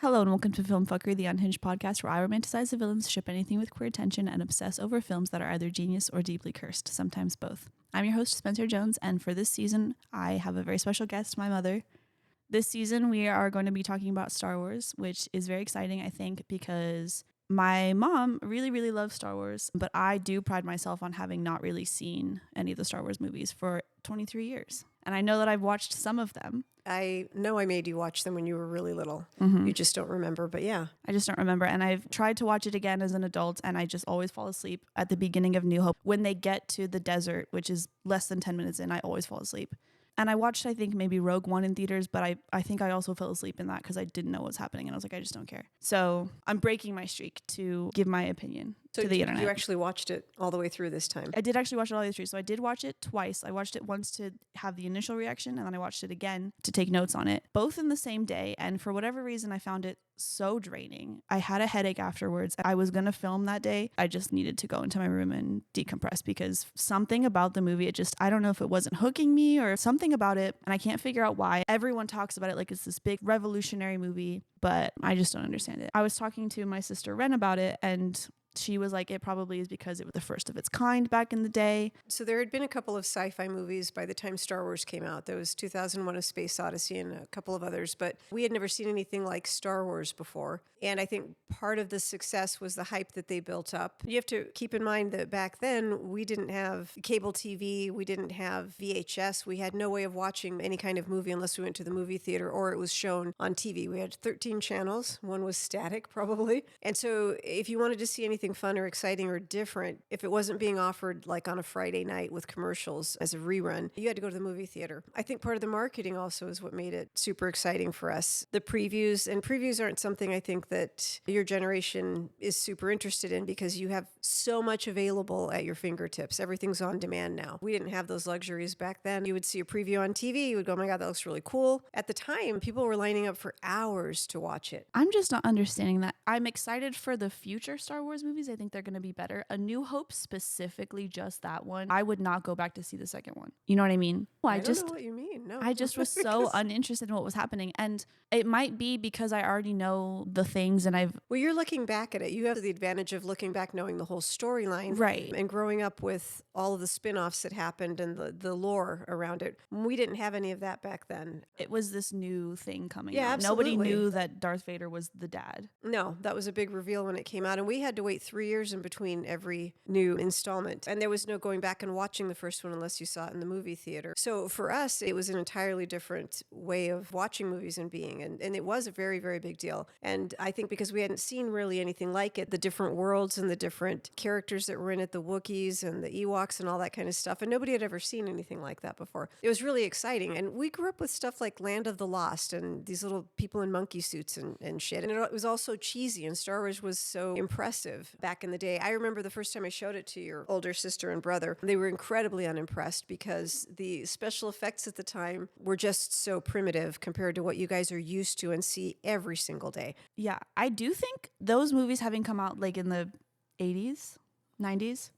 Hello and welcome to Philm Phuckery, the unhinged podcast where I romanticize the villains, ship anything with queer attention, and obsess over films that are either genius or deeply cursed, sometimes both. I'm your host, Spencer Jones, and for this season, I have a very special guest, my mother. This season, we are going to be talking about Star Wars, which is very exciting, I think, because my mom really, really loves Star Wars, but I do pride myself on having not really seen any of the Star Wars movies for 23 years. And I know that I've watched some of them. I know I made you watch them when you were really little. You just don't remember, but yeah. I just don't remember. And I've tried to watch it again as an adult, and I just always fall asleep at the beginning of New Hope. When they get to the desert, which is less than 10 minutes in, I always fall asleep. And I watched, I think, maybe Rogue One in theaters, but I think I also fell asleep in that because I didn't know what was happening. And I was like, I just don't care. So I'm breaking my streak to give my opinion to the internet. You actually watched it all the way through this time? I did actually watch it all the way through. So I did watch it twice. I watched it once to have the initial reaction, and then I watched it again to take notes on it, both in the same day. And for whatever reason, I found it so draining. I had a headache afterwards. I was going to film that day. I just needed to go into my room and decompress because something about the movie, I don't know if it wasn't hooking me or something about it, and I can't figure out why. Everyone talks about it like it's this big revolutionary movie, but I just don't understand it. I was talking to my sister Ren about it, and she was like, it probably is because it was the first of its kind back in the day. So there had been a couple of sci-fi movies by the time Star Wars came out. There was 2001: A Space Odyssey and a couple of others, but we had never seen anything like Star Wars before. And I think part of the success was the hype that they built up. You have to keep in mind that back then we didn't have cable TV, we didn't have VHS, we had no way of watching any kind of movie unless we went to the movie theater or it was shown on TV. We had 13 channels, one was static probably. And so if you wanted to see anything fun or exciting or different, if it wasn't being offered like on a Friday night with commercials as a rerun, you had to go to the movie theater. I think part of the marketing also is what made it super exciting for us. The previews aren't something I think that your generation is super interested in because you have so much available at your fingertips. Everything's on demand now. We didn't have those luxuries back then. You would see a preview on TV, you would go, oh my God, that looks really cool. At the time, people were lining up for hours to watch it. I'm just not understanding that. I'm excited for the future Star Wars movies. I think they're going to be better. A New Hope, specifically just that one, I would not go back to see the second one. You know what I mean? Well, I don't know what you mean. No. I just was so uninterested in what was happening. And it might be because I already know the things and Well, you're looking back at it. You have the advantage of looking back, knowing the whole storyline. Right. And growing up with all of the spin-offs that happened and the lore around it. We didn't have any of that back then. It was this new thing coming out. Absolutely. Nobody knew that Darth Vader was the dad. No, that was a big reveal when it came out. And we had to wait 3 years in between every new installment. And there was no going back and watching the first one unless you saw it in the movie theater. So for us, it was an entirely different way of watching movies and being. And it was a very, very big deal. And I think because we hadn't seen really anything like it, the different worlds and the different characters that were in it, the Wookiees and the Ewoks and all that kind of stuff. And nobody had ever seen anything like that before. It was really exciting. And we grew up with stuff like Land of the Lost and these little people in monkey suits and shit. And it was all so cheesy. And Star Wars was so impressive back in the day. I remember the first time I showed it to your older sister and brother, they were incredibly unimpressed because the special effects at the time were just so primitive compared to what you guys are used to and see every single day. Yeah, I do think those movies having come out like in the 80s, 90s,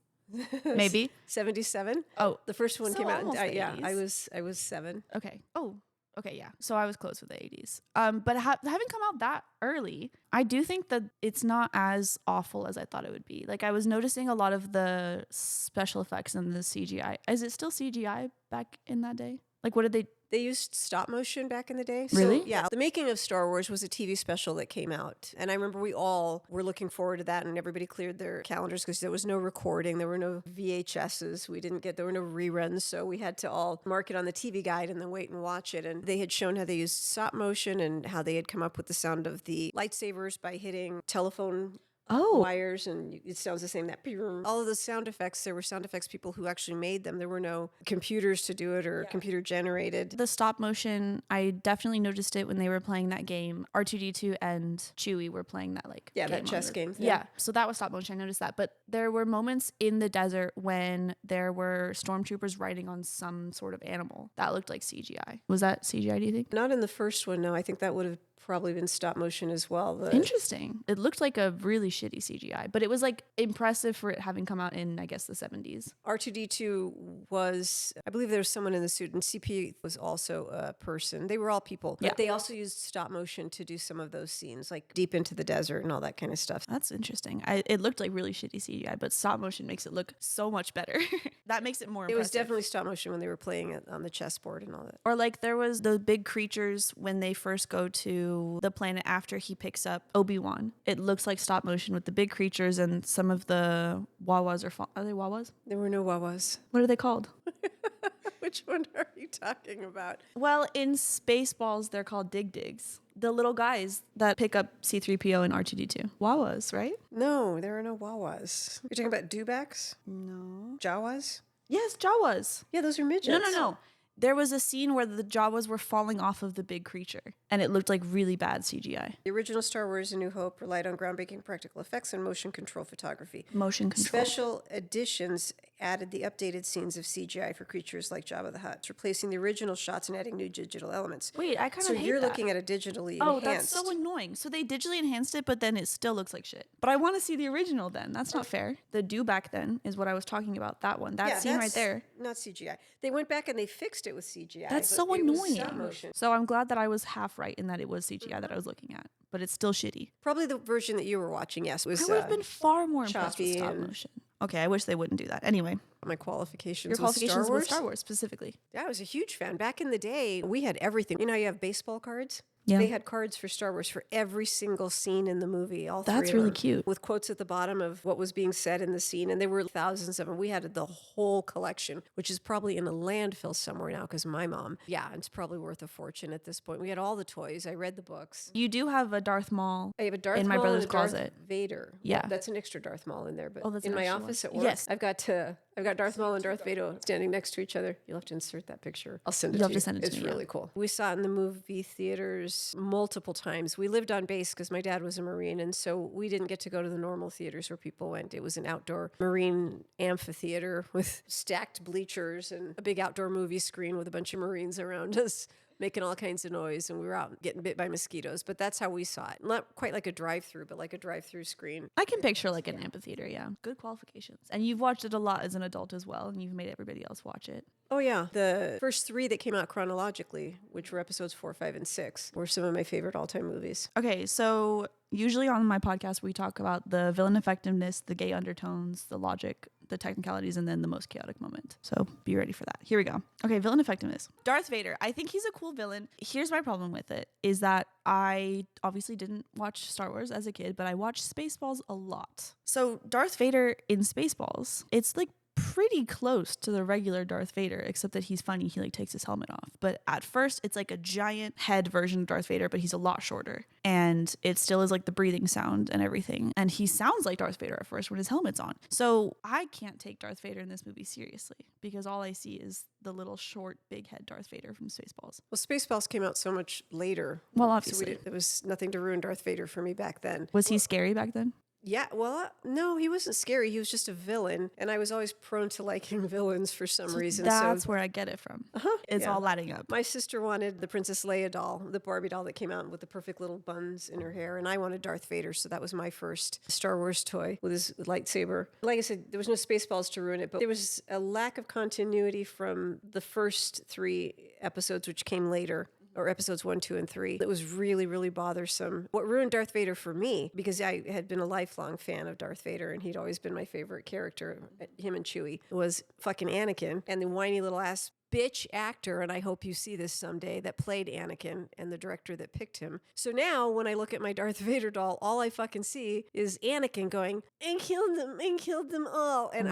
maybe 77. Oh, the first one so came out. almost the Yeah, 80s. I was 7. Okay. Oh, okay. Yeah. So I was close with the 80s. But having come out that early, I do think that it's not as awful as I thought it would be. Like I was noticing a lot of the special effects and the CGI. Is it still CGI back in that day? Like what did they? They used stop motion back in the day. Really? So, yeah. The Making of Star Wars was a TV special that came out. And I remember we all were looking forward to that and everybody cleared their calendars because there was no recording. There were no VHSs. There were no reruns. So we had to all mark it on the TV guide and then wait and watch it. And they had shown how they used stop motion and how they had come up with the sound of the lightsabers by hitting telephone wires, and it sounds the same. That all of the sound effects, there were sound effects people who actually made them. There were no computers to do it or computer generated. The stop motion, I definitely noticed it when they were playing that game. R2-D2 and Chewie were playing that that chess game. Yeah, so that was stop motion. I noticed that. But there were moments in the desert when there were stormtroopers riding on some sort of animal that looked like CGI. Was that CGI, do you think? Not in the first one, no. I think that would have probably been stop motion as well. Interesting. It looked like a really shitty CGI, but it was like impressive for it having come out in, I guess, the 70s. R2D2 was, I believe there was someone in the suit, and CP was also a person. They were all people. But they also used stop motion to do some of those scenes, like deep into the desert and all that kind of stuff. That's interesting. It looked like really shitty CGI, but stop motion makes it look so much better. That makes it more impressive. It was definitely stop motion when they were playing it on the chessboard and all that. Or like there was the big creatures when they first go to the planet after he picks up Obi-Wan. It looks like stop motion with the big creatures and some of the Wawas are they Wawas? There were no Wawas. What are they called? Which one are you talking about? Well, in Spaceballs, they're called Dig Digs. The little guys that pick up C-3PO and R2-D2. Wawas, right? No, there are no Wawas. You're talking about dewbacks? No. Jawas? Yes, Jawas. Yeah, those are midgets. No. There was a scene where the Jawas were falling off of the big creature, and it looked like really bad CGI. The original Star Wars A New Hope relied on groundbreaking practical effects and motion control photography. Motion control. Special editions added the updated scenes of CGI for creatures like Jabba the Hutt, replacing the original shots and adding new digital elements. Wait, I kind of So hate you're that. looking at a digitally enhanced. Oh, that's so annoying. So they digitally enhanced it, but then it still looks like shit. But I want to see the original then. That's not fair. The do back then is what I was talking about. That one. That scene right there. Not CGI. They went back and they fixed it with CGI. That's but so it was annoying. stop motion. So I'm glad that I was half right in that it was CGI that I was looking at. But it's still shitty. Probably the version that you were watching, yes, was I would have been far more impressed with choppy stop and- motion. Okay, I wish they wouldn't do that. Anyway, my qualifications. your qualifications with Star Wars. with Star Wars specifically. Yeah, I was a huge fan. Back in the day, we had everything. You know, you have baseball cards. Yeah. They had cards for Star Wars for every single scene in the movie. All That's three of really them, cute. with quotes at the bottom of what was being said in the scene, and there were thousands of them. We had the whole collection, which is probably in a landfill somewhere now because my mom. Yeah, it's probably worth a fortune at this point. We had all the toys. I read the books. You do have a Darth Maul. I have a Darth in my Maul brother's and a Darth closet. Vader. Yeah. Well, that's an extra Darth Maul in there, but Oh, that's in an my extra office one. at work, Yes. I've got Darth Maul and Darth Vader standing next to each other. You'll have to insert that picture. I'll send it You'll to have you. to send it to It's me, yeah. really cool. We saw it in the movie theaters multiple times. We lived on base because my dad was a Marine, and so we didn't get to go to the normal theaters where people went. It was an outdoor Marine amphitheater with stacked bleachers and a big outdoor movie screen with a bunch of Marines around us, making all kinds of noise, and we were out getting bit by mosquitoes. But that's how we saw it. Not quite like a drive-through, but like a drive-through screen. I can picture like an amphitheater, yeah. Good qualifications. And you've watched it a lot as an adult as well, and you've made everybody else watch it. Oh, yeah. The first three that came out chronologically, which were episodes 4, 5, and 6, were some of my favorite all-time movies. Okay, so usually on my podcast, we talk about the villain effectiveness, the gay undertones, the logic, the technicalities, and then the most chaotic moment. So be ready for that. Here we go. Okay, villain effectiveness. Darth Vader. I think he's a cool villain. Here's my problem with it, is that I obviously didn't watch Star Wars as a kid, but I watched Spaceballs a lot. So Darth Vader in Spaceballs, it's like pretty close to the regular Darth Vader, except that he's funny. He like takes his helmet off. But at first, it's like a giant head version of Darth Vader, but he's a lot shorter. And it still is like the breathing sound and everything. And he sounds like Darth Vader at first when his helmet's on. So I can't take Darth Vader in this movie seriously because all I see is the little short, big head Darth Vader from Spaceballs. Well, Spaceballs came out so much later. Well, So obviously. there was nothing to ruin Darth Vader for me back then. Was he scary back then? Yeah, well, no, he wasn't scary. He was just a villain. And I was always prone to liking villains for some reason. That's So where I get it from. It's yeah. all adding up. My sister wanted the Princess Leia doll, the Barbie doll that came out with the perfect little buns in her hair. And I wanted Darth Vader. So that was my first Star Wars toy with his lightsaber. Like I said, there was no Spaceballs to ruin it, but there was a lack of continuity from the first 3 episodes, which came later. Or episodes 1, 2, and 3. It was really, really bothersome. What ruined Darth Vader for me, because I had been a lifelong fan of Darth Vader and he'd always been my favorite character, him and Chewie, was fucking Anakin and the whiny little ass bitch actor, and I hope you see this someday, that played Anakin and the director that picked him. So now when I look at my Darth Vader doll, all I fucking see is Anakin going, and killed them all. And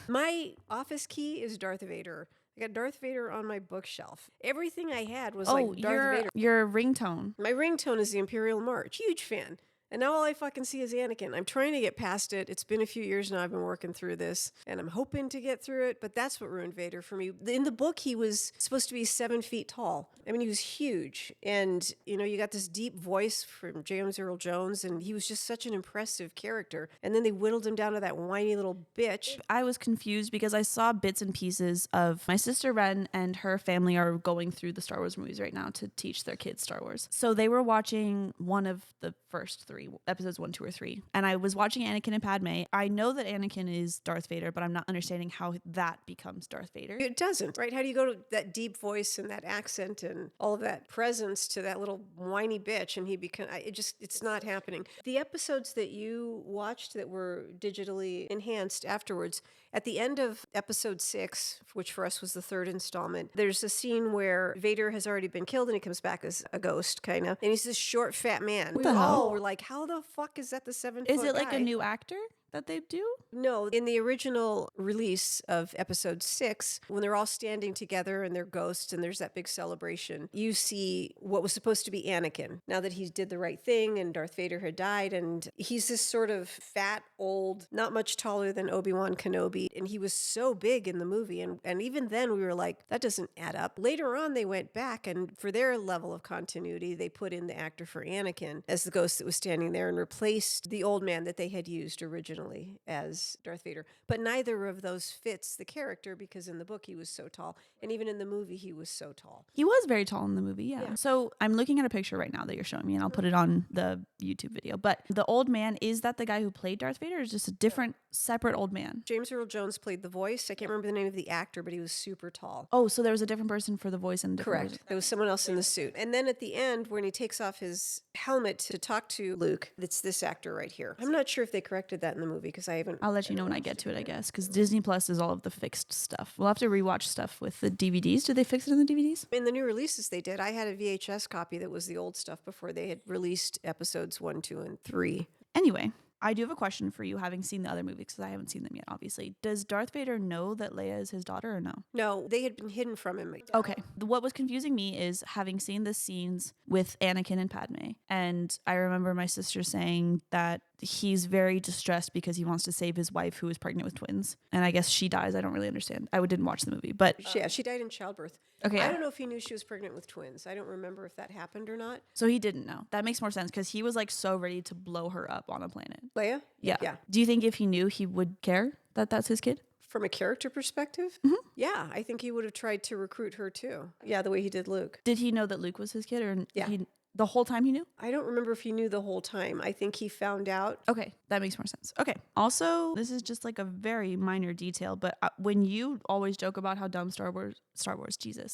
my office key is Darth Vader. I got Darth Vader on my bookshelf. Everything I had was like Darth Vader. Your ringtone. My ringtone is the Imperial March. Huge fan. And now all I fucking see is Anakin. I'm trying to get past it. It's been a few years now I've been working through this, and I'm hoping to get through it, but that's what ruined Vader for me. In the book, he was supposed to be 7 feet tall. I mean, he was huge. And, you got this deep voice from James Earl Jones, and he was just such an impressive character. And then they whittled him down to that whiny little bitch. I was confused because I saw bits and pieces of my sister Ren and her family are going through the Star Wars movies right now to teach their kids Star Wars. So they were watching one of the first 3, episodes 1, 2, or 3. And I was watching Anakin and Padme. I know that Anakin is Darth Vader, but I'm not understanding how that becomes Darth Vader. It doesn't, right? How do you go to that deep voice and that accent and all of that presence to that little whiny bitch and he become, it's not happening. The episodes that you watched that were digitally enhanced afterwards, at the end of episode 6, which for us was the 3rd installment, there's a scene where Vader has already been killed and he comes back as a ghost, kind of. And he's this short, fat man. What the hell? We're like, how the fuck is that the 7-foot Is it like guy? a new actor that they do? No, in the original release of episode 6, when they're all standing together and they're ghosts and there's that big celebration, you see what was supposed to be Anakin. Now that he did the right thing and Darth Vader had died, and he's this sort of fat, old, not much taller than Obi-Wan Kenobi, and he was so big in the movie. And even then we were like, that doesn't add up. Later on, they went back and for their level of continuity, they put in the actor for Anakin as the ghost that was standing there and replaced the old man that they had used originally as Darth Vader. But neither of those fits the character because in the book he was so tall. And even in the movie he was so tall. He was very tall in the movie, yeah. So I'm looking at a picture right now that you're showing me and I'll put it on the YouTube video. But the old man, is that the guy who played Darth Vader or is just a different, separate old man? James Earl Jones played the voice. I can't remember the name of the actor, but he was super tall. Oh, so there was a different person for the voice and Correct. There was someone else in the suit. And then at the end, when he takes off his helmet to talk to Luke, it's this actor right here. I'm not sure if they corrected that in the movie because I haven't. I'll let you know when I get to it, I guess, because Disney Plus is all of the fixed stuff. We'll have to rewatch stuff with the DVDs. Did they fix it in the DVDs? In the new releases they did. I had a VHS copy that was the old stuff before they had released episodes 1, 2, and 3. Anyway, I do have a question for you, having seen the other movies, because I haven't seen them yet, obviously. Does Darth Vader know that Leia is his daughter or no? No, they had been hidden from him. Okay. What was confusing me is having seen the scenes with Anakin and Padme. And I remember my sister saying that he's very distressed because he wants to save his wife who is pregnant with twins. And I guess she dies. I don't really understand. I didn't watch the movie, but... Yeah, she died in childbirth. Okay. I don't know if he knew she was pregnant with twins. I don't remember if that happened or not. So he didn't know. That makes more sense because he was like so ready to blow her up on a planet. Leia? Yeah. Yeah. Do you think if he knew, he would care that that's his kid? From a character perspective? Yeah, I think he would have tried to recruit her too. Yeah, the way he did Luke. Did he know that Luke was his kid or Yeah. the whole time he knew? I don't remember if he knew the whole time. I think he found out. Okay, that makes more sense. Okay. Also, this is just like a very minor detail, but when you always joke about how dumb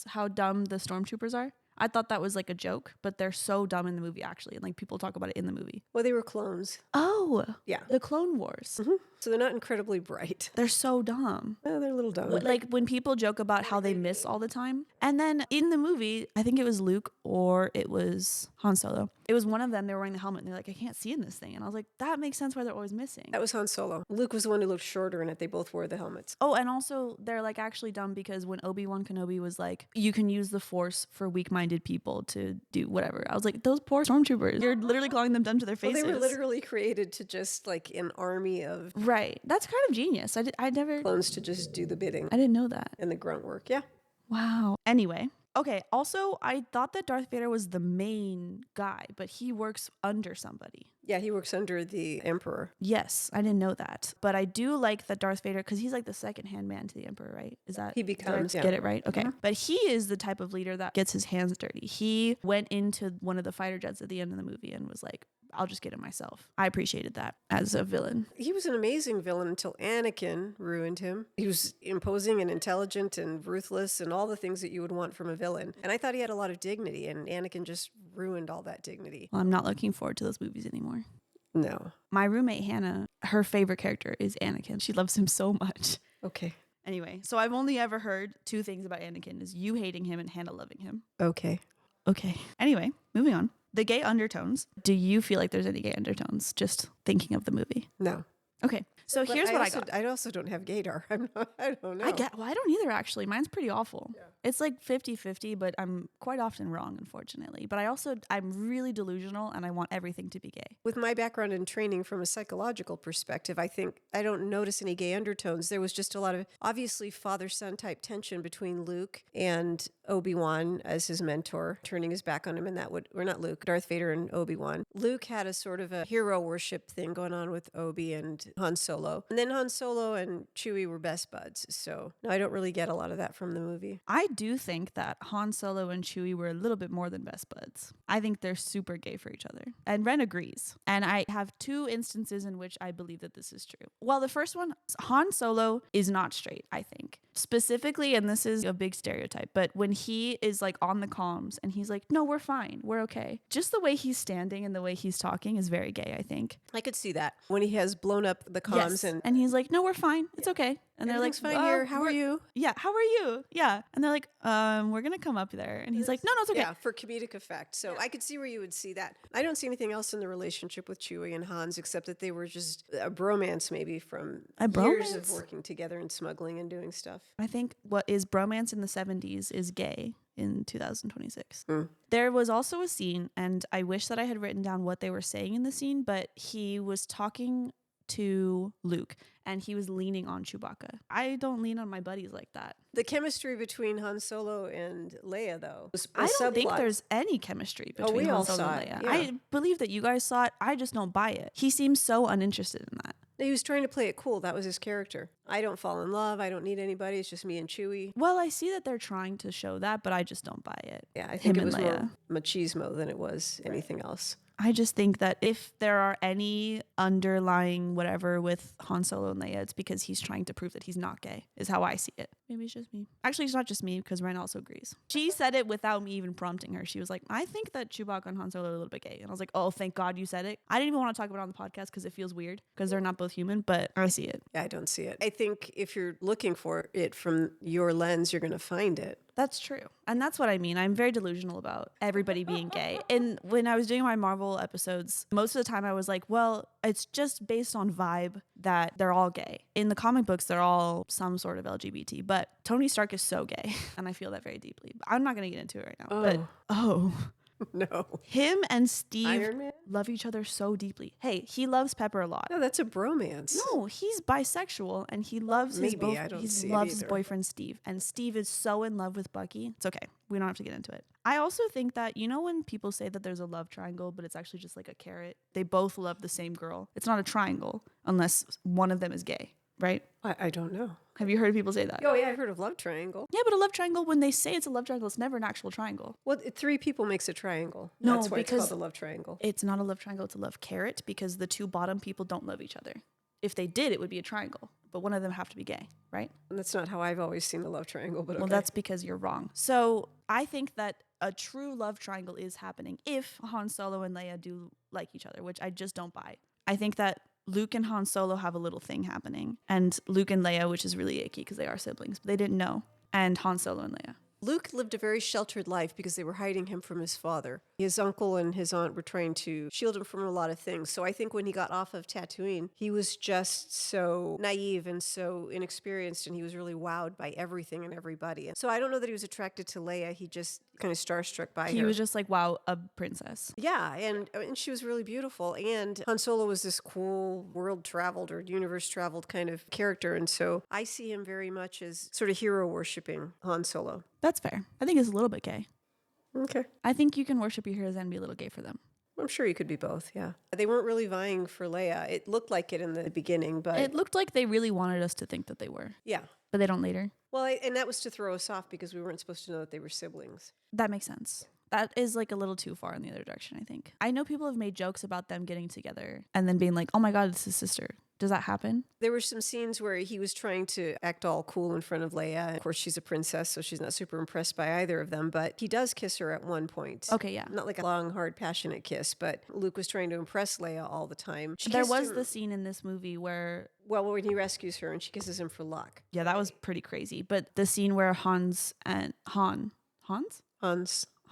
how dumb the stormtroopers are, I thought that was like a joke, but they're so dumb in the movie actually, and like people talk about it in the movie. Well, they were clones. Oh, Yeah. the Clone Wars. So they're not incredibly bright. They're so dumb. Oh, they're a little dumb. Like when people joke about how they miss all the time. And then in the movie, I think it was Luke or it was Han Solo. It was one of them. They were wearing the helmet and they're like, I can't see in this thing. And I was like, that makes sense why they're always missing. That was Han Solo. Luke was the one who looked shorter in it. They both wore the helmets. Oh, and also they're like actually dumb because when Obi-Wan Kenobi was like, you can use the Force for weak-minded people to do whatever. I was like, those poor stormtroopers. You're literally calling them dumb to their faces. Well, they were literally created to just like an army of Right. That's kind of genius. I never... clones to just do the bidding I didn't know that. and the grunt work. Yeah. Wow. Anyway. Okay. Also, I thought that Darth Vader was the main guy, but he works under somebody. Yeah, he works under the Emperor. Yes, I didn't know that. But I do like that Darth Vader, because he's like the second-hand man to the Emperor, right? Is that... He becomes, did I yeah. get it right? Okay. But he is the type of leader that gets his hands dirty. He went into one of the fighter jets at the end of the movie and was like, I'll just get it myself. I appreciated that as a villain. He was an amazing villain until Anakin ruined him. He was imposing and intelligent and ruthless and all the things that you would want from a villain. And I thought he had a lot of dignity, and Anakin just ruined all that dignity. Well, I'm not looking forward to those movies anymore. No. My roommate, Hannah, her favorite character is Anakin. She loves him so much. Okay. Anyway, so I've only ever heard 2 things about Anakin, is you hating him and Hannah loving him. Okay. Okay. Anyway, moving on. The gay undertones. Do you feel like there's any gay undertones? Just thinking of the movie. No. Okay. So But here's what I got. I also don't have gaydar. I don't know. I don't either, actually. Mine's pretty awful. Yeah. It's like 50-50, but I'm quite often wrong, unfortunately. But I'm really delusional and I want everything to be gay. With my background in training from a psychological perspective, I think I don't notice any gay undertones. There was just a lot of obviously father-son type tension between Luke and Obi-Wan as his mentor, turning his back on him, and not Luke, Darth Vader and Obi-Wan. Luke had a sort of a hero worship thing going on with Obi and Han Solo. And then Han Solo and Chewie were best buds. So no, I don't really get a lot of that from the movie. I do think that Han Solo and Chewie were a little bit more than best buds. I think they're super gay for each other. And Ren agrees. And I have 2 instances in which I believe that this is true. Well, the first one, Han Solo is not straight, I think. Specifically, and this is a big stereotype, but when he is like on the comms and he's like, no, we're fine, we're okay. Just the way he's standing and the way he's talking is very gay, I think. I could see that. When he has blown up the comms and he's like, no, we're fine, it's okay. And they're like, fine here. How are you? Yeah, how are you? Yeah. And they're like, we're going to come up there. And he's like, no, it's okay. Yeah, for comedic effect. So I could see where you would see that. I don't see anything else in the relationship with Chewie and Hans except that they were just a bromance maybe from years of working together and smuggling and doing stuff. I think what is bromance in the 70s is gay in 2026. There was also a scene, and I wish that I had written down what they were saying in the scene, but he was talking to Luke and he was leaning on Chewbacca. I don't lean on my buddies like that. The chemistry between Han Solo and Leia, though, was a I don't think subplot. there's any chemistry between Han Solo and Leia. Yeah. I believe that you guys saw it. I just don't buy it. He seems so uninterested in that. He was trying to play it cool. That was his character. I don't fall in love. I don't need anybody. It's just me and Chewie. Well, I see that they're trying to show that, but I just don't buy it. Yeah, I think it was more machismo than it was anything else. I just think that if there are any underlying whatever with Han Solo and Leia, it's because he's trying to prove that he's not gay, is how I see it. Maybe it's just me. Actually, it's not just me, because Ren also agrees. She said it without me even prompting her. She was like, I think that Chewbacca and Han Solo are a little bit gay. And I was like, oh, thank God you said it. I didn't even want to talk about it on the podcast because it feels weird, because they're not both human, but I see it. Yeah, I don't see it. I think if you're looking for it from your lens, you're going to find it. That's true. And that's what I mean. I'm very delusional about everybody being gay. And when I was doing my Marvel episodes, most of the time I was like, well, it's just based on vibe that they're all gay. In the comic books, they're all some sort of LGBT, but Tony Stark is so gay. And I feel that very deeply. I'm not going to get into it right now. But no. Him and Steve love each other so deeply. Hey, he loves Pepper a lot. No, that's a bromance. No, he's bisexual and he loves his boyfriend Steve. And Steve is so in love with Bucky. It's okay. We don't have to get into it. I also think that, you know, when people say that there's a love triangle, but it's actually just like a carrot, they both love the same girl. It's not a triangle unless one of them is gay, right? I don't know. Have you heard people say that? Oh, yeah, I've heard of love triangle. Yeah, but a love triangle, when they say it's a love triangle, it's never an actual triangle. Well, 3 people makes a triangle. No, that's why because it's called a love triangle. It's not a love triangle, it's a love carrot, because the 2 bottom people don't love each other. If they did, it would be a triangle, but one of them have to be gay, right? And that's not how I've always seen the love triangle, but okay. Well, that's because you're wrong. So I think that a true love triangle is happening if Han Solo and Leia do like each other, which I just don't buy. I think that Luke and Han Solo have a little thing happening, and Luke and Leia, which is really icky because they are siblings, but they didn't know, and Han Solo and Leia. Luke lived a very sheltered life because they were hiding him from his father. His uncle and his aunt were trying to shield him from a lot of things. So I think when he got off of Tatooine, he was just so naive and so inexperienced, and he was really wowed by everything and everybody. And so I don't know that he was attracted to Leia. He just kind of starstruck by her. He was just like, wow, a princess. Yeah, and she was really beautiful. And Han Solo was this cool world-traveled or universe-traveled kind of character. And so I see him very much as sort of hero-worshipping Han Solo. That's fair. I think it's a little bit gay. Okay. I think you can worship your heroes and be a little gay for them. I'm sure you could be both, yeah. They weren't really vying for Leia. It looked like it in the beginning, but... It looked like they really wanted us to think that they were. Yeah. But they don't later. Well, and that was to throw us off because we weren't supposed to know that they were siblings. That makes sense. That is like a little too far in the other direction, I think. I know people have made jokes about them getting together and then being like, oh my God, it's his sister. Does that happen? There were some scenes where he was trying to act all cool in front of Leia. Of course, she's a princess, so she's not super impressed by either of them, but he does kiss her at one point. Okay, yeah. Not like a long, hard, passionate kiss, but Luke was trying to impress Leia all the time. There was the scene in this movie where... Well, when he rescues her and she kisses him for luck. Yeah, that was pretty crazy. But the scene where Hans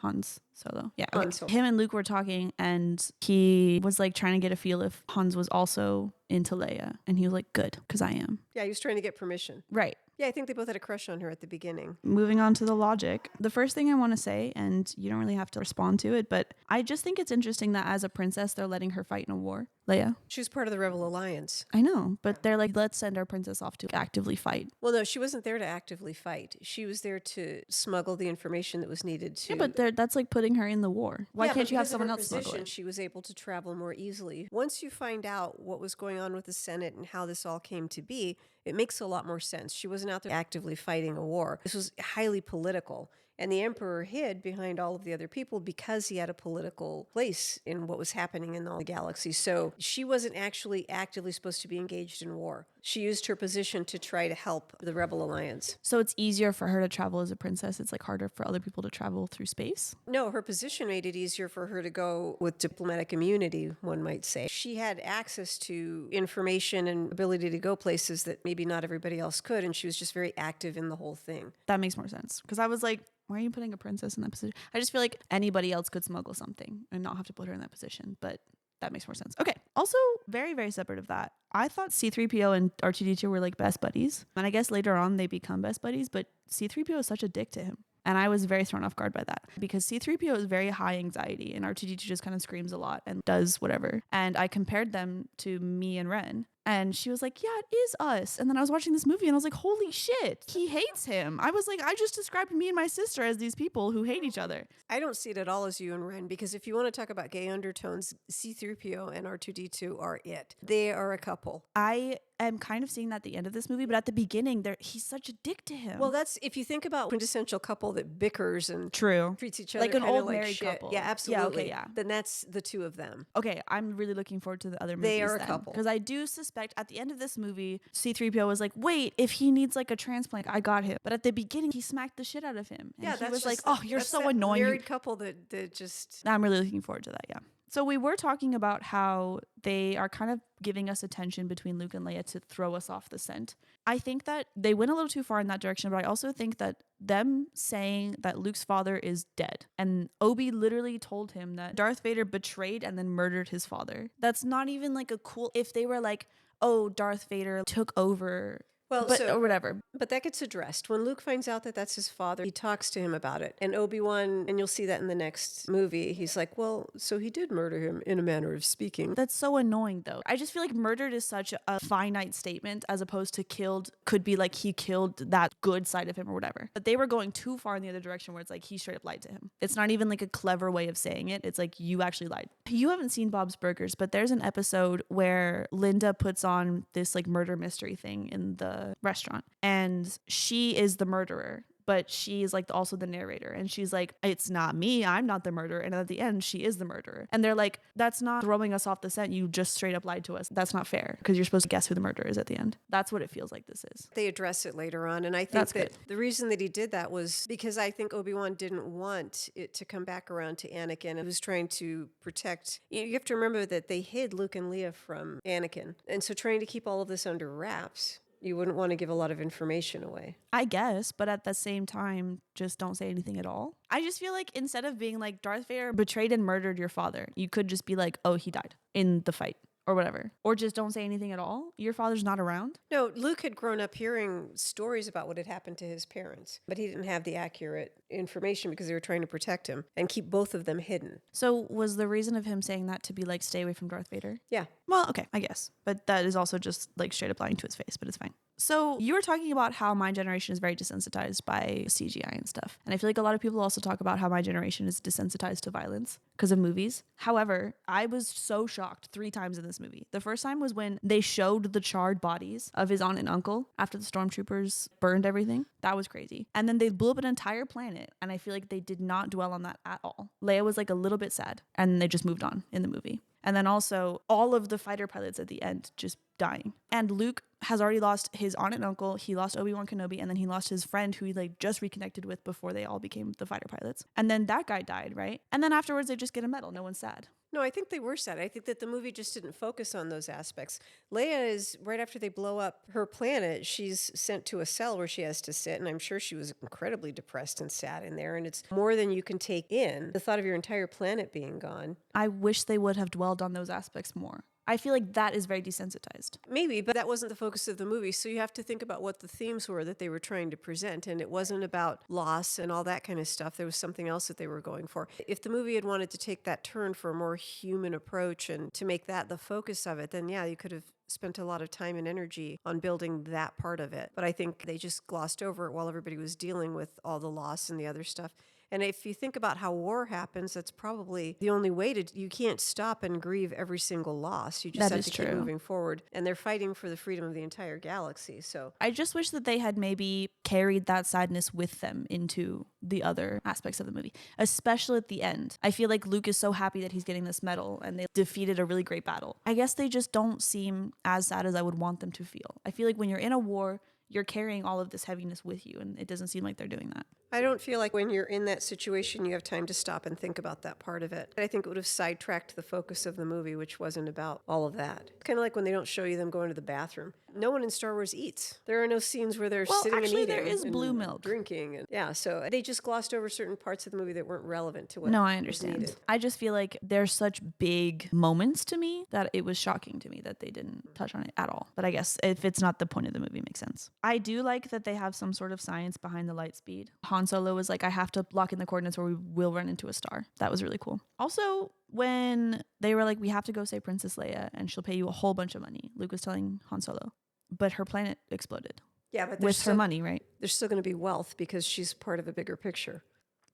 Hans Solo. Yeah. Han Okay. Solo. Him and Luke were talking and he was like trying to get a feel if Hans was also into Leia. And he was like, good, because I am. Yeah, he was trying to get permission. Right. Yeah, I think they both had a crush on her at the beginning. Moving on to the logic. The first thing I want to say, and you don't really have to respond to it, but I just think it's interesting that as a princess, they're letting her fight in a war. Leia. She was part of the Rebel Alliance. I know, but they're like, let's send our princess off to actively fight. Well, no, she wasn't there to actively fight. She was there to smuggle the information that was needed to... Yeah, but that's like putting her in the war. Why Yeah, can't but you have because of someone her else smuggle position, it? she was able to travel more easily. Once you find out what was going on with the Senate and how this all came to be, it makes a lot more sense. She wasn't out there actively fighting a war. This was highly political. And the emperor hid behind all of the other people because he had a political place in what was happening in all the galaxy. So she wasn't actually actively supposed to be engaged in war. She used her position to try to help the Rebel Alliance. So it's easier for her to travel as a princess. It's like harder for other people to travel through space. No, her position made it easier for her to go with diplomatic immunity, one might say. She had access to information and ability to go places that maybe not everybody else could, and she was just very active in the whole thing. That makes more sense. Because I was like, why are you putting a princess in that position? I just feel like anybody else could smuggle something and not have to put her in that position. But that makes more sense. Okay. Also, very, very separate of that, I thought C-3PO and R2-D2 were like best buddies. And I guess later on they become best buddies, but C-3PO is such a dick to him. And I was very thrown off guard by that because C-3PO is very high anxiety and R2-D2 just kind of screams a lot and does whatever. And I compared them to me and Ren. And she was like, yeah, it is us. And then I was watching this movie and I was like, holy shit, he hates him. I was like, I just described me and my sister as these people who hate each other. I don't see it at all as you and Ren, because if you want to talk about gay undertones, C-3PO and R2-D2 are it. They are a couple. I am kind of seeing that at the end of this movie, but at the beginning, he's such a dick to him. Well, that's, if you think about quintessential couple that bickers and true, treats each other like an kinda old like married shit. couple. Yeah, absolutely. Yeah, okay, yeah. Then that's the two of them. Okay, I'm really looking forward to the other movies. They are a couple. Because I do suspect at the end of this movie, C-3PO was like, wait, if he needs like a transplant, I got him. But at the beginning, he smacked the shit out of him. And Yeah, he that's was like, just oh, you're that's so that annoying. Married couple that just... I'm really looking forward to that, yeah. So we were talking about how they are kind of giving us attention between Luke and Leia to throw us off the scent. I think that they went a little too far in that direction, but I also think that them saying that Luke's father is dead and Obi literally told him that Darth Vader betrayed and then murdered his father. That's not even like a cool, if they were like, oh, Darth Vader took over. Well, or whatever. But that gets addressed. When Luke finds out that that's his father, he talks to him about it. And Obi-Wan, and you'll see that in the next movie, he's like, well, so he did murder him in a manner of speaking. That's so annoying, though. I just feel like murdered is such a finite statement as opposed to killed could be like he killed that good side of him or whatever. But they were going too far in the other direction where it's like he straight up lied to him. It's not even like a clever way of saying it. It's like you actually lied. You haven't seen Bob's Burgers, but there's an episode where Linda puts on this like murder mystery thing in the restaurant. And she is the murderer, but she is like also the narrator. And she's like, it's not me. I'm not the murderer. And at the end, she is the murderer. And they're like, that's not throwing us off the scent. You just straight up lied to us. That's not fair because you're supposed to guess who the murderer is at the end. That's what it feels like this is. They address it later on. And I think That's that good. the reason that he did that was because I think Obi-Wan didn't want it to come back around to Anakin. He was trying to protect. You have to remember that they hid Luke and Leia from Anakin. And so trying to keep all of this under wraps, you wouldn't want to give a lot of information away. I guess, but at the same time, just don't say anything at all. I just feel like instead of being like Darth Vader betrayed and murdered your father, you could just be like, oh, he died in the fight or whatever. Or just don't say anything at all. Your father's not around. No, Luke had grown up hearing stories about what had happened to his parents, but he didn't have the accurate information because they were trying to protect him and keep both of them hidden. So was the reason of him saying that to be like, stay away from Darth Vader? Yeah. Well, okay, I guess. But that is also just like straight up lying to his face, but it's fine. So you were talking about how my generation is very desensitized by CGI and stuff. And I feel like a lot of people also talk about how my generation is desensitized to violence because of movies. However, I was so shocked 3 times in this movie. The first time was when they showed the charred bodies of his aunt and uncle after the stormtroopers burned everything. That was crazy. And then they blew up an entire planet. And I feel like they did not dwell on that at all. Leia was like a little bit sad and they just moved on in the movie. And then also all of the fighter pilots at the end just dying. And Luke has already lost his aunt and uncle. He lost Obi-Wan Kenobi, and then he lost his friend who he like just reconnected with before they all became the fighter pilots. And then that guy died, right? And then afterwards they just get a medal. No one's sad. No, I think they were sad. I think that the movie just didn't focus on those aspects. Leia is, right after they blow up her planet, she's sent to a cell where she has to sit, and I'm sure she was incredibly depressed and sad in there, and it's more than you can take in, the thought of your entire planet being gone. I wish they would have dwelled on those aspects more. I feel like that is very desensitized. Maybe, but that wasn't the focus of the movie. So you have to think about what the themes were that they were trying to present. And it wasn't about loss and all that kind of stuff. There was something else that they were going for. If the movie had wanted to take that turn for a more human approach and to make that the focus of it, then yeah, you could have spent a lot of time and energy on building that part of it. But I think they just glossed over it while everybody was dealing with all the loss and the other stuff. And if you think about how war happens, that's probably the only way to, you can't stop and grieve every single loss. You just have to keep moving forward. And they're fighting for the freedom of the entire galaxy. So I just wish that they had maybe carried that sadness with them into the other aspects of the movie, especially at the end. I feel like Luke is so happy that he's getting this medal and they defeated a really great battle. I guess they just don't seem as sad as I would want them to feel. I feel like when you're in a war, you're carrying all of this heaviness with you, and it doesn't seem like they're doing that. I don't feel like when you're in that situation, you have time to stop and think about that part of it. I think it would have sidetracked the focus of the movie, which wasn't about all of that. Kind of like when they don't show you them going to the bathroom. No one in Star Wars eats. There are no scenes where they're sitting and eating. There is blue milk. Drinking. And yeah, so they just glossed over certain parts of the movie that weren't relevant to what No, I understand. needed. I just feel like there's such big moments to me that it was shocking to me that they didn't touch on it at all. But I guess if it's not the point of the movie, it makes sense. I do like that they have some sort of science behind the light speed. Han Solo was like, I have to lock in the coordinates or we will run into a star. That was really cool. Also, when they were like, we have to go save Princess Leia and she'll pay you a whole bunch of money, Luke was telling Han Solo, but her planet exploded. Yeah, but with her money, right? There's still going to be wealth because she's part of a bigger picture.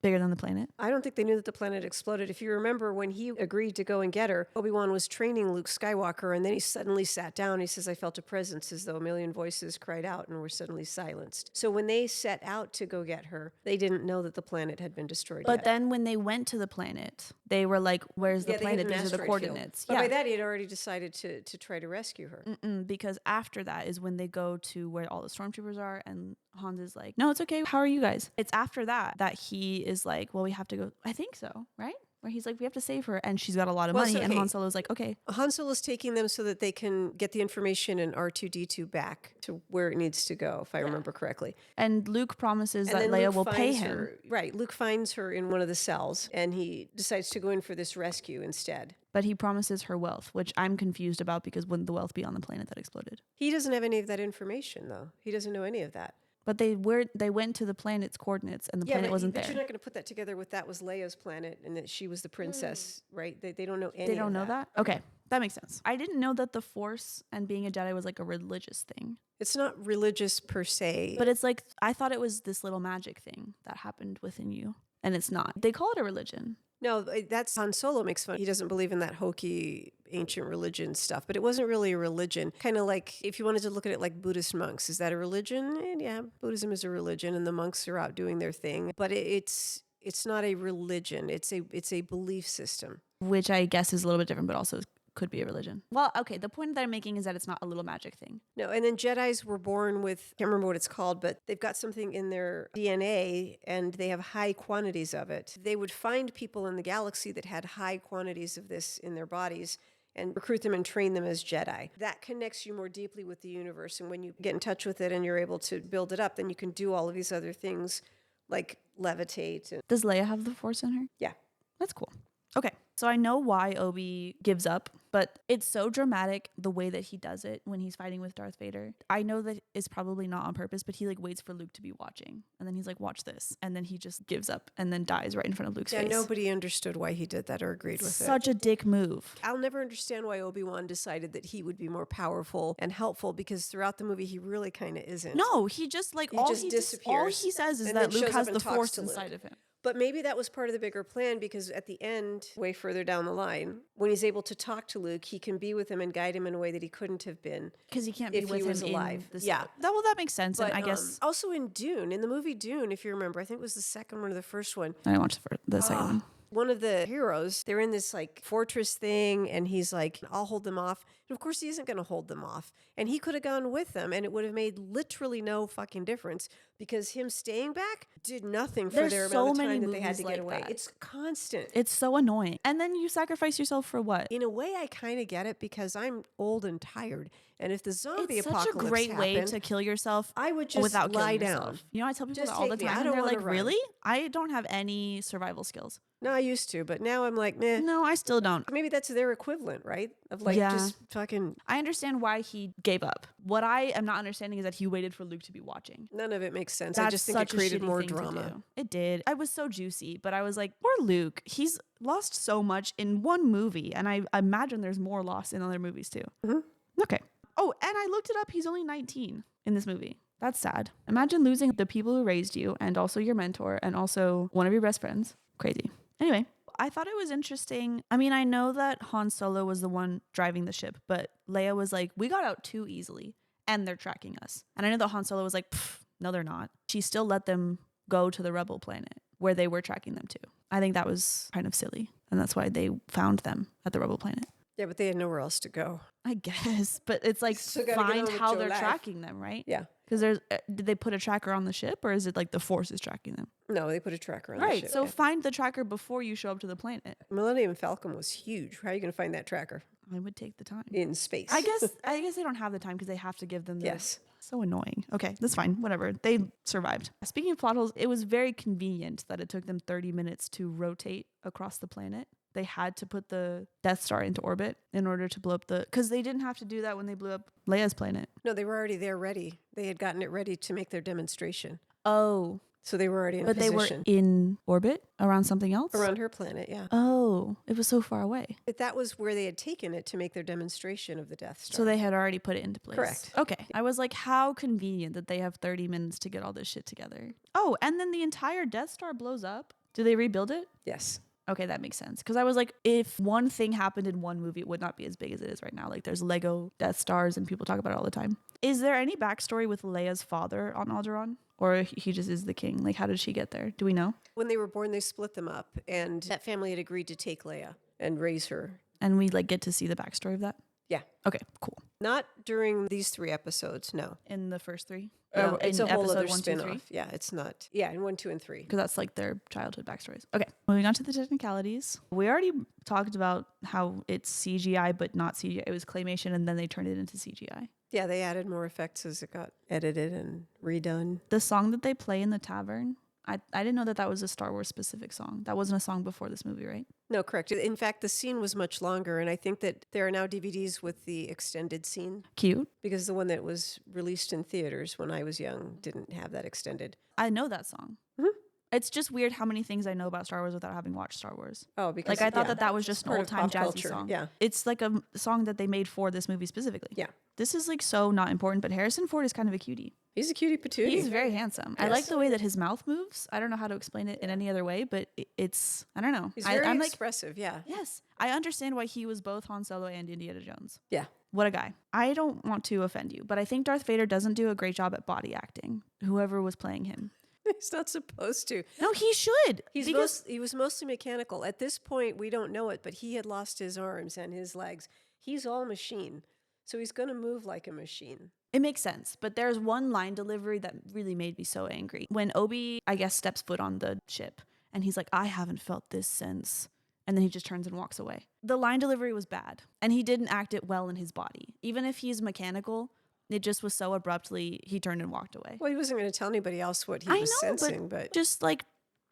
Bigger than the planet? I don't think they knew that the planet exploded. If you remember when he agreed to go and get her, Obi-Wan was training Luke Skywalker, and then he suddenly sat down. He says, I felt a presence as though a million voices cried out and were suddenly silenced. So when they set out to go get her, they didn't know that the planet had been destroyed But yet. then when they went to the planet, they were like, where's the planet? These are the coordinates. But by that, he had already decided to try to rescue her. Because after that is when they go to where all the stormtroopers are, and Hans is like, no, it's okay. How are you guys? It's after that he is like, well, we have to go. I think so, right? Where he's like, we have to save her. And she's got a lot of money. And Han Solo's like, okay. Han Solo's taking them so that they can get the information and R2-D2 back to where it needs to go, if I remember correctly. And Luke promises that Leia will pay him. Right. Luke finds her in one of the cells and he decides to go in for this rescue instead. But he promises her wealth, which I'm confused about because wouldn't the wealth be on the planet that exploded? He doesn't have any of that information, though. He doesn't know any of that. But they went to the planet's coordinates and the planet wasn't there. But you're not going to put that together with that was Leia's planet and that she was the princess, right? They don't know any of that. They don't know that? Okay, that makes sense. I didn't know that the Force and being a Jedi was like a religious thing. It's not religious per se. But it's like, I thought it was this little magic thing that happened within you. And it's not. They call it a religion. No, that's Han Solo makes fun. He doesn't believe in that hokey ancient religion stuff, but it wasn't really a religion. Kind of like if you wanted to look at it like Buddhist monks, is that a religion? And yeah, Buddhism is a religion and the monks are out doing their thing, but it's not a religion. It's a belief system. Which I guess is a little bit different, but also could be a religion. Well, okay, the point that I'm making is that it's not a little magic thing. No, and then Jedis were born with, I can't remember what it's called, but they've got something in their DNA and they have high quantities of it. They would find people in the galaxy that had high quantities of this in their bodies and recruit them and train them as Jedi. That connects you more deeply with the universe. And when you get in touch with it and you're able to build it up, then you can do all of these other things like levitate. Does Leia have the Force in her? Yeah. That's cool. Okay. So I know why Obi gives up, but it's so dramatic the way that he does it when he's fighting with Darth Vader. I know that it's probably not on purpose, but he like waits for Luke to be watching. And then he's like, watch this. And then he just gives up and then dies right in front of Luke's face. Yeah, nobody understood why he did that or agreed with it. Such a dick move. I'll never understand why Obi-Wan decided that he would be more powerful and helpful because throughout the movie, he really kind of isn't. No, he just like, all he disappears. All he says is that Luke has the Force inside of him. But maybe that was part of the bigger plan because at the end, way further down the line, when he's able to talk to Luke, he can be with him and guide him in a way that he couldn't have been. Because he can't be with him alive. Yeah. That makes sense. But, and I guess also in Dune, in the movie Dune, if you remember, I think it was the second one or the first one. I watched the second one. One of the heroes, they're in this like fortress thing, and he's like, I'll hold them off. And of course, he isn't going to hold them off. And he could have gone with them, and it would have made literally no fucking difference because him staying back did nothing for There's their so amount of many time that they had movies to like get away. that. It's constant. It's so annoying. And then you sacrifice yourself for what? In a way, I kind of get it because I'm old and tired. And if the zombie It's such apocalypse a great way happened, to kill yourself I would just without lie killing down. yourself. You know, I tell people Just that all the take me. time, I and don't they're wanna like, run. really? I don't have any survival skills. No, I used to, but now I'm like, meh. No, I still don't. Maybe that's their equivalent, right? Of like Yeah. just fucking. I understand why he gave up. What I am not understanding is that he waited for Luke to be watching. None of it makes sense. That's I just think it such a created shitty more thing to drama. do. It did. I was so juicy, but I was like, poor Luke. He's lost so much in one movie, and I imagine there's more lost in other movies too. Mhm. Okay. Oh, and I looked it up. He's only 19 in this movie. That's sad. Imagine losing the people who raised you and also your mentor and also one of your best friends. Crazy. Anyway, I thought it was interesting. I mean, I know that Han Solo was the one driving the ship, but Leia was like, we got out too easily and they're tracking us. And I know that Han Solo was like, no, they're not. She still let them go to the rebel planet where they were tracking them to. I think that was kind of silly. And that's why they found them at the rebel planet. Yeah, but they had nowhere else to go. I guess, but it's like So gotta get on find with how your they're life. tracking them, right? Yeah. Because there's, did they put a tracker on the ship, or is it like the Force is tracking them? No, they put a tracker on the Right. ship. So yeah. find the tracker before you show up to the planet. Millennium Falcon was huge. How are you going to find that tracker I would take the time. in space? I guess they don't have the time because they have to give them the Yes. So annoying. Okay, that's fine. Whatever. They survived. Speaking of plot holes, it was very convenient that it took them 30 minutes to rotate across the planet. They had to put the Death Star into orbit in order to blow up because they didn't have to do that when they blew up Leia's planet. No, they were already there ready. They had gotten it ready to make their demonstration. Oh, So they were already in but they position. were in orbit around something else? Around her planet, yeah. Oh, it was so far away. But that was where they had taken it to make their demonstration of the Death Star. So they had already put it into place. Correct. Okay. I was like, how convenient that they have 30 minutes to get all this shit together. Oh, and then the entire Death Star blows up. Do they rebuild it? Yes. Okay, that makes sense. Because I was like, if one thing happened in one movie, it would not be as big as it is right now. Like, there's Lego Death Stars and people talk about it all the time. Is there any backstory with Leia's father on Alderaan? Or he just is the king? Like, how did she get there? Do we know? When they were born, they split them up, and that family had agreed to take Leia and raise her. And we like get to see the backstory of that? Yeah. Okay, cool. Not during these 3 episodes, no. In the first 3? No, in it's a whole episode other 1, 2, 3? spin-off. Yeah, it's not. Yeah, in 1, 2, and 3. Because that's like their childhood backstories. Okay, moving on to the technicalities. We already talked about how it's CGI, but not CGI. It was claymation, and then they turned it into CGI. Yeah, they added more effects as it got edited and redone. The song that they play in the tavern, I didn't know that was a Star Wars specific song. That wasn't a song before this movie, right? No, correct. In fact, the scene was much longer, and I think that there are now DVDs with the extended scene Cute. because the one that was released in theaters when I was young didn't have that extended. I know that song. Mhm. It's just weird how many things I know about Star Wars without having watched Star Wars. Oh, because Like, I thought yeah, that was just it's an part old of time pop jazzy culture. song. Yeah. It's like a song that they made for this movie specifically. Yeah. This is like so not important, but Harrison Ford is kind of a cutie. He's a cutie patootie. He's very handsome. I Yes. like the way that his mouth moves. I don't know how to explain it in any other way, but it's, I don't know. He's very I'm like, expressive, yeah. yes, I understand why he was both Han Solo and Indiana Jones. Yeah. What a guy. I don't want to offend you, but I think Darth Vader doesn't do a great job at body acting, whoever was playing him. He's not supposed to. No, he should. He was mostly mechanical. At this point, we don't know it, but he had lost his arms and his legs. He's all machine. So he's going to move like a machine. It makes sense, but there's one line delivery that really made me so angry. When Obi, I guess, steps foot on the ship, and he's like, I haven't felt this since. And then he just turns and walks away. The line delivery was bad, and he didn't act it well in his body. Even if he's mechanical, it just was so abruptly, he turned and walked away. Well, he wasn't going to tell anybody else what he I was know, sensing, but Just like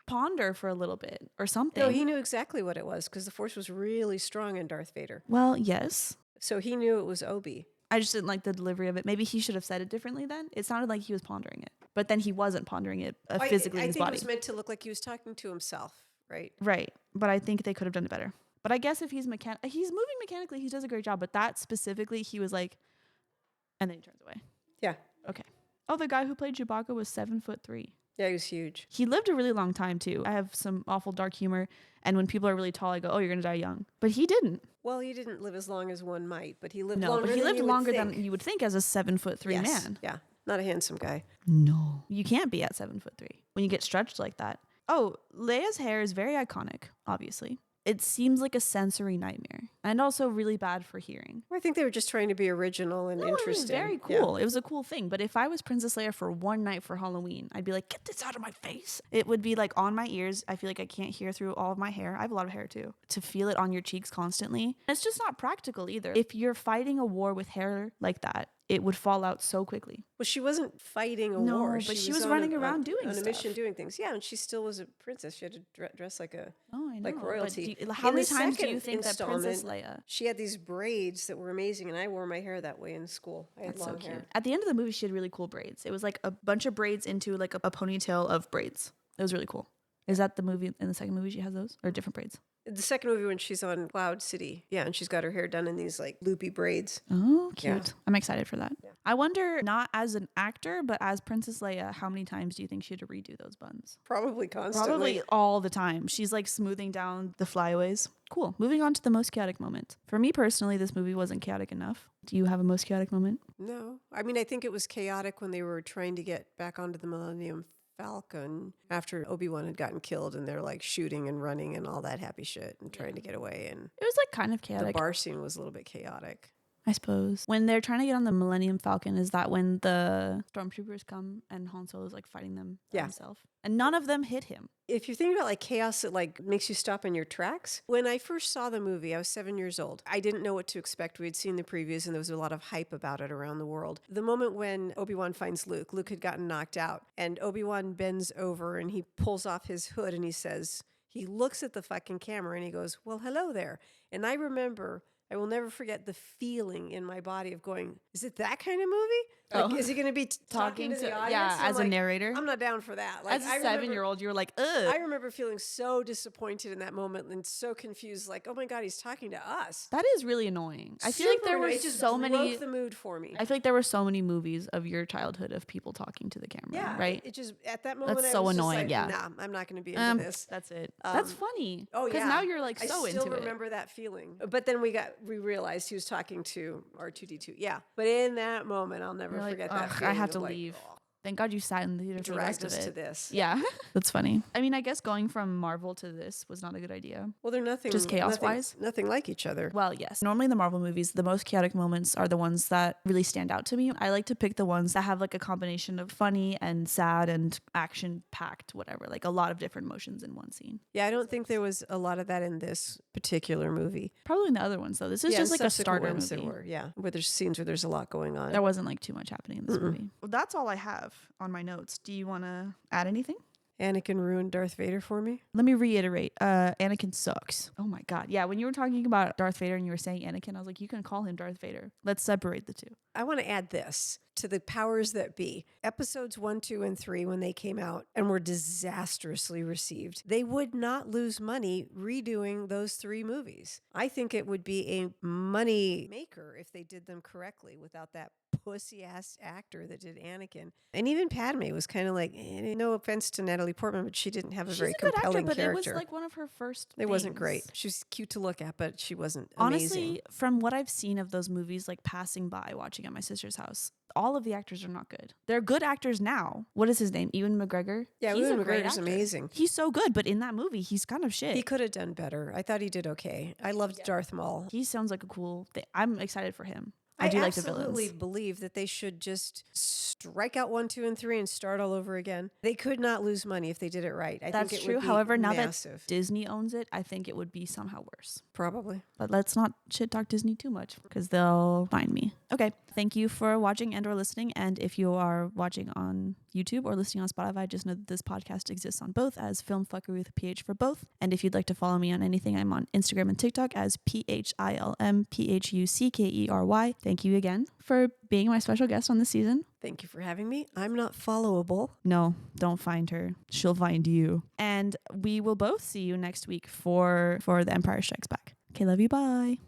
ponder for a little bit or something. no, he knew exactly what it was because the Force was really strong in Darth Vader. Well, yes. So he knew it was Obi. I just didn't like the delivery of it. Maybe he should have said it differently then. It sounded like he was pondering it, but then he wasn't pondering it physically in his I think body. it was meant to look like he was talking to himself, right? Right. But I think they could have done it better. But I guess if he's he's moving mechanically, he does a great job. But that specifically, he was like, and then he turns away. Yeah. Okay. Oh, the guy who played Chewbacca was 7'3". Yeah, he was huge. He lived a really long time too. I have some awful dark humor. And when people are really tall, I go, oh, you're going to die young. But he didn't. Well, he didn't live as long as one might, but he lived No, longer but he than lived you would longer think. than you would think as a 7'3" Yes. man. Yeah. Not a handsome guy. No. You can't be at 7'3" when you get stretched like that. Oh, Leia's hair is very iconic, obviously. It seems like a sensory nightmare and also really bad for hearing. I think they were just trying to be original and No, interesting. it was very Yeah. cool. It was a cool thing. But if I was Princess Leia for one night for Halloween, I'd be like, get this out of my face. It would be like on my ears. I feel like I can't hear through all of my hair. I have a lot of hair too. To feel it on your cheeks constantly. It's just not practical either. If you're fighting a war with hair like that, it would fall out so quickly. Well, she wasn't fighting a No, war. but she was on running around doing on a stuff. mission, doing things. Yeah, and she still was a princess. She had to dress like a Oh, I know. like royalty. How In many the times do second you think that Princess installment, Leia? She had these braids that were amazing, and I wore my hair that way in school. I had That's so long cute. hair. At the end of the movie, she had really cool braids. It was like a bunch of braids into like a ponytail of braids. It was really cool. Is that the movie in the second movie she has those or different braids? The second movie when she's on Cloud City, yeah, and she's got her hair done in these like loopy braids. Oh, cute. Yeah. I'm excited for that. Yeah. I wonder, not as an actor, but as Princess Leia, how many times do you think she had to redo those buns? Probably constantly. Probably all the time. She's like smoothing down the flyaways. Cool. Moving on to the most chaotic moment. For me personally, this movie wasn't chaotic enough. Do you have a most chaotic moment? No, I mean I think it was chaotic when they were trying to get back onto the Millennium Falcon after Obi-Wan had gotten killed, and they're like shooting and running and all that happy shit and trying to get away. And It was like kind of the chaotic, bar scene was a little bit chaotic. I suppose. When they're trying to get on the Millennium Falcon, is that when the stormtroopers come and Han Solo's like fighting them by Yeah. himself? And none of them hit him. If you're thinking about like chaos that like makes you stop in your tracks, when I first saw the movie, I was 7 years old. I didn't know what to expect. We had seen the previews and there was a lot of hype about it around the world. The moment when Obi-Wan finds Luke had gotten knocked out, and Obi-Wan bends over and he pulls off his hood and he looks at the fucking camera and he goes, "Well, hello there." And I remember, I will never forget the feeling in my body of going, is it that kind of movie? Like, Oh. is he going to be talking to the audience? yeah, And I'm as a like, narrator. I'm not down for that. Like, As a I remember- 7-year-old, you were like, ugh. I remember feeling so disappointed in that moment and so confused, like, oh my God, he's talking to us. That is really annoying. I feel like Super there were annoying. It just so broke many. the mood for me. I feel like there were so many movies of your childhood of people talking to the camera, Yeah, right? It just at that moment, That's I so was just annoying, like, yeah. Nah, I'm not going to be into this. That's it. That's funny. Oh yeah, Because now you're like I so still into it. remember that feeling. But then we realized he was talking to R2D2. Yeah, but in that moment, I'll never You're like, forget that. "Ugh, I feeling have of to like, leave." "Oh, Thank God you sat in the theater for the rest dragged of us it. to this. Yeah, that's funny. I mean, I guess going from Marvel to this was not a good idea. Well, they're nothing. Just chaos-wise? nothing like each other. Well, yes. Normally in the Marvel movies, the most chaotic moments are the ones that really stand out to me. I like to pick the ones that have like a combination of funny and sad and action-packed, whatever, like a lot of different emotions in one scene. Yeah, I don't think there was a lot of that in this particular movie. Probably in the other ones though. This is Yeah, just in like a subsequent starter ones movie. There were, yeah, where there's scenes where there's a lot going on. There wasn't like too much happening in this movie. Well, that's all I have on my notes. Do you want to add anything? Anakin ruined Darth Vader for me. Let me reiterate. Anakin sucks. Oh my God. Yeah, when you were talking about Darth Vader and you were saying Anakin, I was like, you can call him Darth Vader. Let's separate the two. I want to add this to the powers that be. Episodes 1, 2, and 3, when they came out and were disastrously received, they would not lose money redoing those 3 movies. I think it would be a money maker if they did them correctly without that pussy ass actor that did Anakin. And even Padme was kind of like, no offense to Natalie Portman, but she didn't have a She's very a good actor, compelling but character. it was like one of her first It wasn't things. great. She was cute to look at, but she wasn't Honestly, amazing. from what I've seen of those movies, like passing by, watching at my sister's house, all of the actors are not good. They're good actors now. What is his name? Ewan McGregor? Yeah, He's Ewan a great McGregor's actor. amazing. He's so good, but in that movie, he's kind of shit. He could have done better. I thought he did okay. I loved Darth Maul. He sounds like a cool thing. I'm excited for him. I do like the absolutely villains. believe that they should just strike out 1, 2, and 3 and start all over again. They could not lose money if they did it right. I That's think it true. would be However, now massive. that Disney owns it, I think it would be somehow worse. Probably. But let's not shit talk Disney too much because they'll find me. Okay. Thank you for watching and or listening. And if you are watching on YouTube or listening on Spotify, just know that this podcast exists on both as Philm Phuckery with a PH for both. And if you'd like to follow me on anything, I'm on Instagram and TikTok as PHILMPHUCKERY. Thank you again for being my special guest on this season. Thank you for having me. I'm not followable. No, don't find her. She'll find you. And we will both see you next week for The Empire Strikes Back. Okay, love you. Bye.